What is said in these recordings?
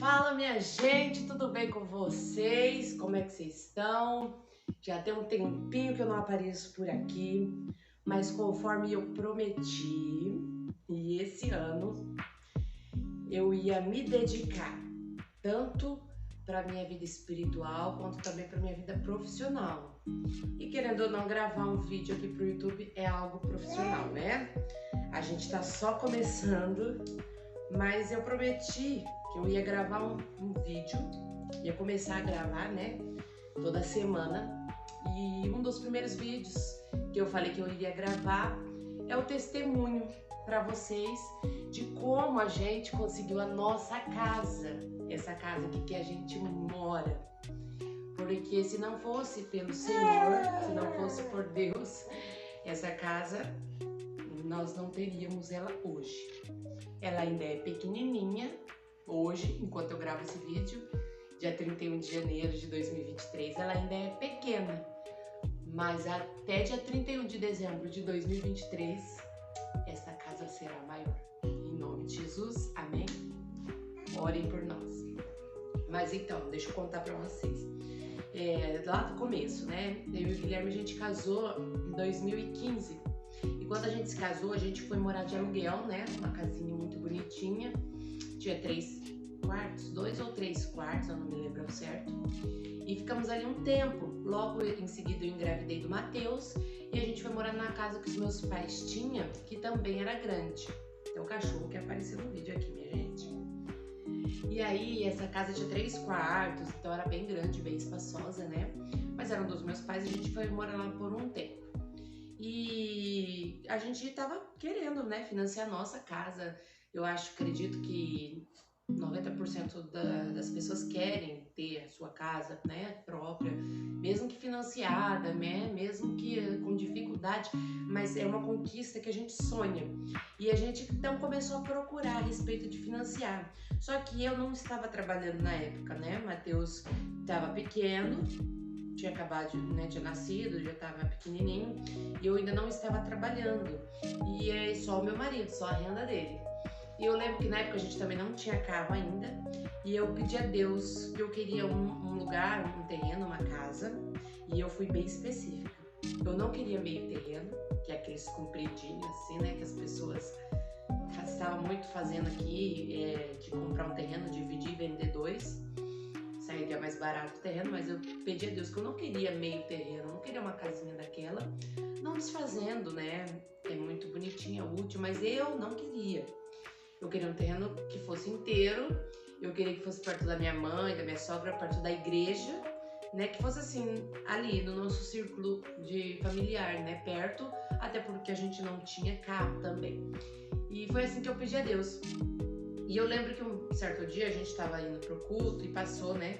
Fala, minha gente, tudo bem com vocês? Como é que vocês estão? Já tem um tempinho que eu não apareço por aqui, mas conforme eu prometi, e esse ano eu ia me dedicar tanto para minha vida espiritual quanto também para minha vida profissional. E querendo ou não, gravar um vídeo aqui pro YouTube é algo profissional, né? A gente tá só começando, mas eu prometi que eu ia gravar um vídeo, ia começar a gravar, né, toda semana. E um dos primeiros vídeos que eu falei que eu iria gravar é o testemunho para vocês de como a gente conseguiu a nossa casa, essa casa aqui que a gente mora. Porque se não fosse pelo Senhor, se não fosse por Deus, essa casa nós não teríamos ela hoje. Ela ainda é pequenininha hoje, enquanto eu gravo esse vídeo, dia 31 de janeiro de 2023, ela ainda é pequena. Mas até dia 31 de dezembro de 2023, essa casa será maior. Em nome de Jesus, amém? Orem por nós. Mas então, deixa eu contar pra vocês. Lá do começo, né? Eu e o Guilherme, a gente casou em 2015. E quando a gente se casou, a gente foi morar de aluguel, né? Uma casinha muito bonitinha. Tinha 3 quartos, 2 ou 3 quartos, eu não me lembro certo. E ficamos ali um tempo. Logo em seguida eu engravidei do Matheus e a gente foi morar na casa que os meus pais tinham, que também era grande. Tem um cachorro que apareceu no vídeo aqui, minha gente. E aí essa casa tinha 3 quartos, então era bem grande, bem espaçosa, né? Mas era um dos meus pais e a gente foi morar lá por um tempo. E a gente tava querendo, né, financiar a nossa casa. Eu acredito que 90% das pessoas querem ter a sua casa, né, própria, mesmo que financiada, né, mesmo que com dificuldade, mas é uma conquista que a gente sonha. E a gente então começou a procurar a respeito de financiar. Só que eu não estava trabalhando na época, né? Matheus estava pequeno, tinha acabado, né, tinha nascido, já estava pequenininho, e eu ainda não estava trabalhando. E é só o meu marido, só a renda dele. E eu lembro que na época a gente também não tinha carro ainda, e eu pedi a Deus que eu queria um lugar, um terreno, uma casa, e eu fui bem específica. Eu não queria meio terreno, que é aqueles compridinhos assim, né, que as pessoas estavam muito fazendo aqui, de comprar um terreno, dividir e vender 2. Sairia mais barato o terreno, mas eu pedi a Deus que eu não queria meio terreno, eu não queria uma casinha daquela, não desfazendo, né, é muito bonitinha, útil, mas eu não queria. Eu queria um terreno que fosse inteiro, eu queria que fosse perto da minha mãe, da minha sogra, perto da igreja, né? Que fosse assim, ali no nosso círculo de familiar, né? Perto, até porque a gente não tinha carro também. E foi assim que eu pedi a Deus. E eu lembro que um certo dia a gente estava indo pro culto e passou, né?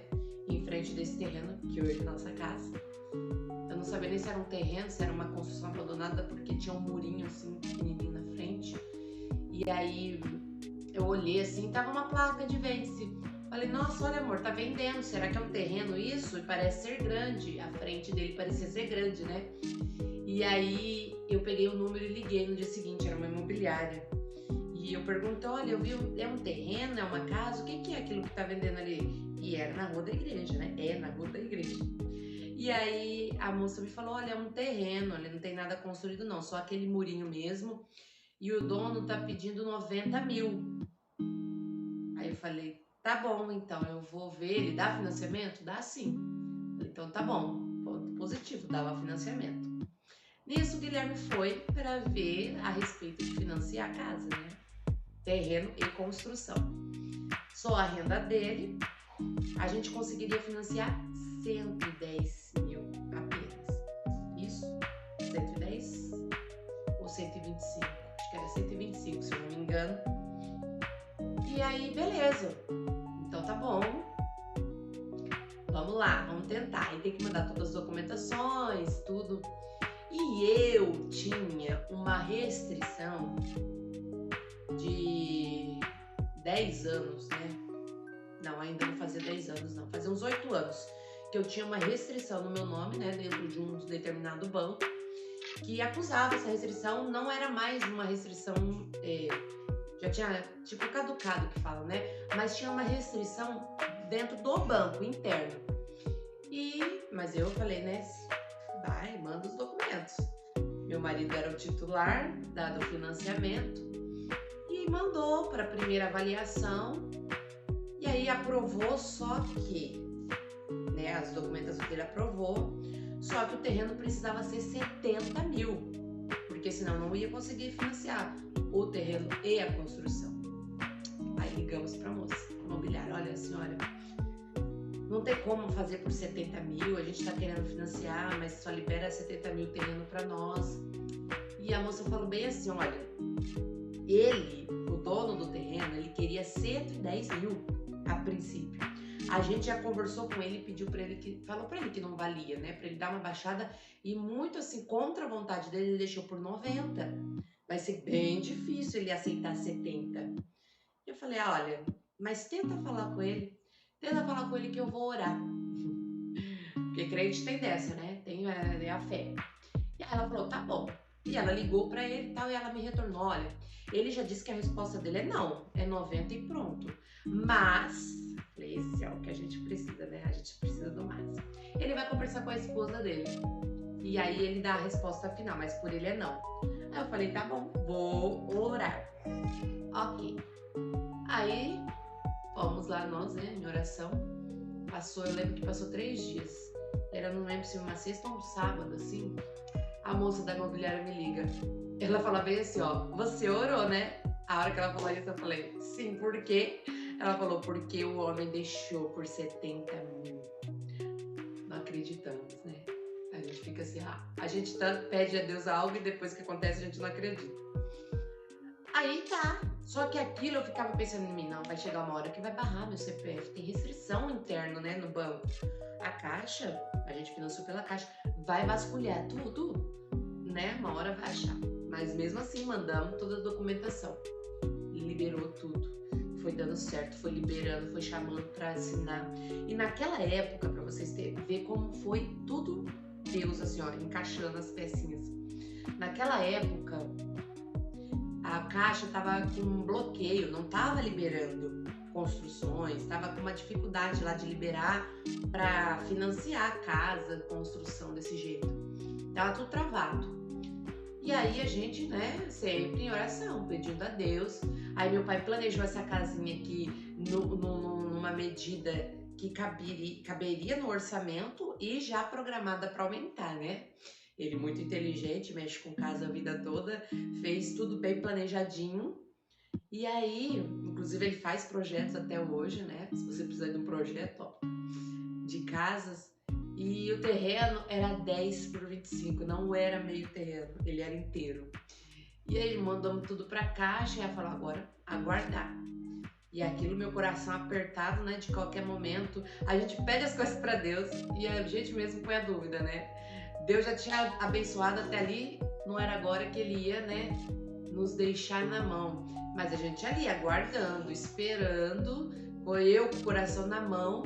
Em frente desse terreno, que hoje é a nossa casa. Eu não sabia nem se era um terreno, se era uma construção abandonada, porque tinha um murinho assim, pequenininho na frente. E aí eu olhei assim, tava uma placa de vende-se. Falei, nossa, olha amor, tá vendendo, será que é um terreno isso? E parece ser grande, a frente dele parecia ser grande, né? E aí eu peguei o número e liguei no dia seguinte, era uma imobiliária. E eu perguntei, olha, eu vi, é um terreno, é uma casa, o que é aquilo que tá vendendo ali? E era na rua da igreja, né? É na rua da igreja. E aí a moça me falou, olha, é um terreno, ali não tem nada construído não, só aquele murinho mesmo. E o dono tá pedindo 90 mil. Aí eu falei, tá bom, então eu vou ver, ele dá financiamento? Dá sim. Falei, então tá bom, ponto positivo, dava financiamento. Nisso o Guilherme foi para ver a respeito de financiar a casa, né? Terreno e construção. Só a renda dele, a gente conseguiria financiar 110 mil apenas. Isso? 110 ou 125? Acho que era 125, se eu não me engano. E aí, beleza. Então tá bom. Vamos lá, vamos tentar. Aí tem que mandar todas as documentações, tudo. E eu tinha uma restrição de 10 anos, né? Não, ainda não fazia 10 anos, não. Fazia uns 8 anos. Que eu tinha uma restrição no meu nome, né? Dentro de um determinado banco. Que acusava essa restrição, não era mais uma restrição já tinha, tipo, caducado que fala, né? Mas tinha uma restrição dentro do banco interno. Mas eu falei, né? Vai, manda os documentos. Meu marido era o titular do financiamento e mandou para a primeira avaliação. E aí aprovou, só que, né, as documentações dele aprovou, só que o terreno precisava ser 70 mil, porque senão não ia conseguir financiar o terreno e a construção. Aí ligamos para a moça imobiliária, olha senhora, não tem como fazer por 70 mil, a gente está querendo financiar, mas só libera 70 mil terreno para nós. E a moça falou bem assim, olha, ele, o dono do terreno, ele queria 110 mil a princípio. A gente já conversou com ele, pediu para ele, falou para ele que não valia, né, para ele dar uma baixada, e muito assim, contra a vontade dele, ele deixou por 90. Vai ser bem difícil ele aceitar 70. Eu falei, olha, mas tenta falar com ele que eu vou orar. Porque crente tem dessa, né? Tem a fé. E aí ela falou, tá bom. E ela ligou pra ele e tal, e ela me retornou, olha, ele já disse que a resposta dele é não, é 90 e pronto. Mas, esse é o que a gente precisa, né? A gente precisa do mais. Ele vai conversar com a esposa dele. E aí ele dá a resposta final, mas por ele é não. Aí eu falei, tá bom, vou orar. Ok. Aí, fomos lá nós, né, em oração. Eu lembro que passou 3 dias. Não lembro se uma sexta ou um sábado, assim. A moça da imobiliária me liga. Ela fala bem assim, ó, você orou, né? A hora que ela falou isso, eu falei, sim, por quê? Ela falou, porque o homem deixou por 70 mil. Não acreditamos, né? A gente fica assim, a gente tanto pede a Deus algo e depois que acontece a gente não acredita. Aí tá, só que aquilo eu ficava pensando em mim, não, vai chegar uma hora que vai barrar meu CPF, tem restrição interna, né, no banco. A Caixa, a gente financiou pela Caixa, vai vasculhar tudo, né, uma hora vai achar. Mas mesmo assim, mandamos toda a documentação, liberou tudo, foi dando certo, foi liberando, foi chamando pra assinar. E naquela época, pra vocês ver como foi tudo Deus, assim, ó, encaixando as pecinhas. Naquela época, a Caixa estava com um bloqueio, não estava liberando construções, estava com uma dificuldade lá de liberar para financiar a casa, construção desse jeito. Tava tudo travado. E aí a gente, né, sempre em oração, pedindo a Deus. Aí meu pai planejou essa casinha aqui numa medida que caberia no orçamento e já programada para aumentar, né? Ele muito inteligente, mexe com casa a vida toda, fez tudo bem planejadinho. E aí, inclusive ele faz projetos até hoje, né? Se você precisar de um projeto, ó, de casas. E o terreno era 10 por 25, não era meio terreno, ele era inteiro. E aí mandamos tudo pra Caixa e ela falou, agora aguardar. E aquilo, meu coração apertado, né? De qualquer momento, a gente pede as coisas pra Deus e a gente mesmo põe a dúvida, né? Deus já tinha abençoado até ali, não era agora que ele ia, né, nos deixar na mão. Mas a gente ali, aguardando, esperando, foi eu com o coração na mão,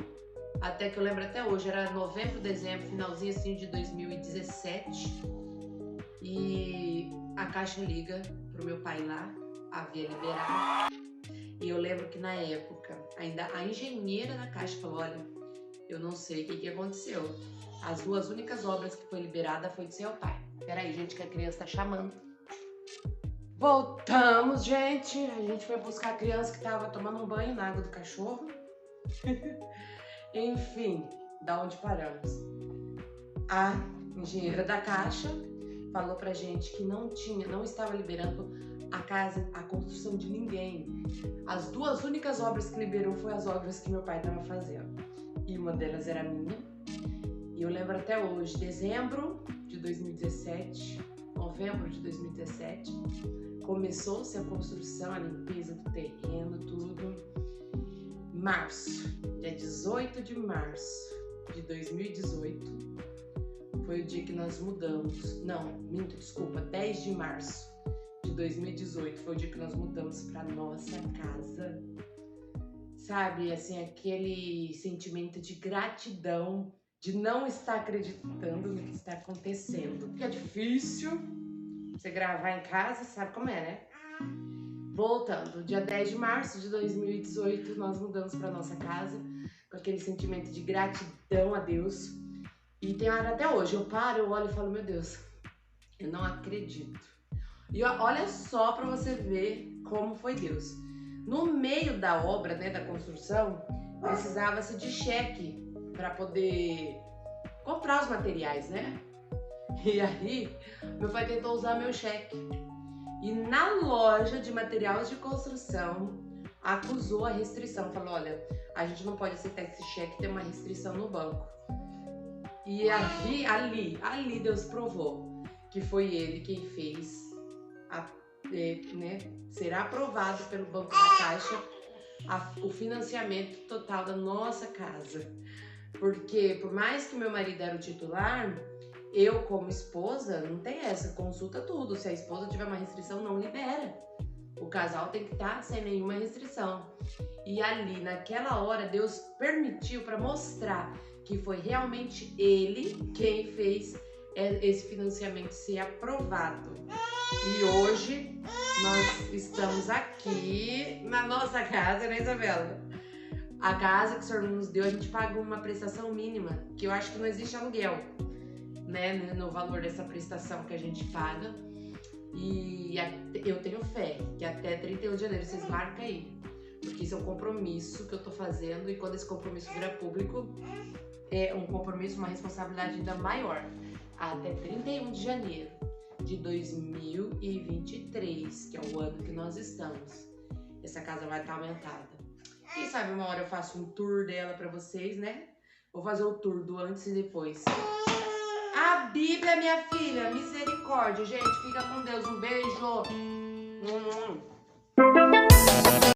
até que eu lembro até hoje, era novembro, dezembro, finalzinho assim de 2017. E a Caixa liga pro meu pai lá, havia liberado. E eu lembro que na época, ainda a engenheira da Caixa falou, olha, eu não sei o que aconteceu. As 2 únicas obras que foi liberada foi de seu pai. Peraí, gente, que a criança tá chamando. Voltamos, gente. A gente foi buscar a criança que tava tomando um banho na água do cachorro. Enfim, da onde paramos? A engenheira da Caixa falou pra gente que não estava liberando a casa, a construção de ninguém. As 2 únicas obras que liberou foi as obras que meu pai tava fazendo. E uma delas era minha. E eu lembro até hoje, dezembro de 2017, novembro de 2017, começou-se a construção, a limpeza do terreno, tudo. Março, dia 18 de março de 2018, foi o dia que nós mudamos. Não, minto, desculpa, 10 de março de 2018 foi o dia que nós mudamos para nossa casa. Sabe, assim, aquele sentimento de gratidão, de não estar acreditando no que está acontecendo. Porque é difícil você gravar em casa, sabe como é, né? Voltando, dia 10 de março de 2018, nós mudamos para nossa casa com aquele sentimento de gratidão a Deus. E tem hora até hoje, eu paro, eu olho e falo, meu Deus, eu não acredito. E olha só para você ver como foi Deus. No meio da obra, né, da construção, precisava-se de cheque para poder comprar os materiais, né? E aí, meu pai tentou usar meu cheque. E na loja de materiais de construção, acusou a restrição. Falou, olha, a gente não pode aceitar esse cheque, tem uma restrição no banco. E ali Deus provou que foi ele quem fez ser aprovado pelo Banco da Caixa o financiamento total da nossa casa. Porque por mais que meu marido era o titular, eu como esposa, não tem essa, consulta tudo. Se a esposa tiver uma restrição, não libera. O casal tem que estar sem nenhuma restrição. E ali, naquela hora, Deus permitiu para mostrar que foi realmente Ele quem fez esse financiamento ser aprovado. E hoje nós estamos aqui na nossa casa, né, Isabela? A casa que o Senhor nos deu, a gente paga uma prestação mínima, que eu acho que não existe aluguel, né, no valor dessa prestação que a gente paga. E eu tenho fé que até 31 de janeiro, vocês marcam aí, porque isso é um compromisso que eu tô fazendo, e quando esse compromisso vira público, é um compromisso, uma responsabilidade ainda maior. Até 31 de janeiro de 2023, que é o ano que nós estamos, essa casa vai estar aumentada. Quem sabe uma hora eu faço um tour dela pra vocês, né? Vou fazer o tour do antes e depois. A Bíblia, minha filha, misericórdia, gente, fica com Deus, um beijo.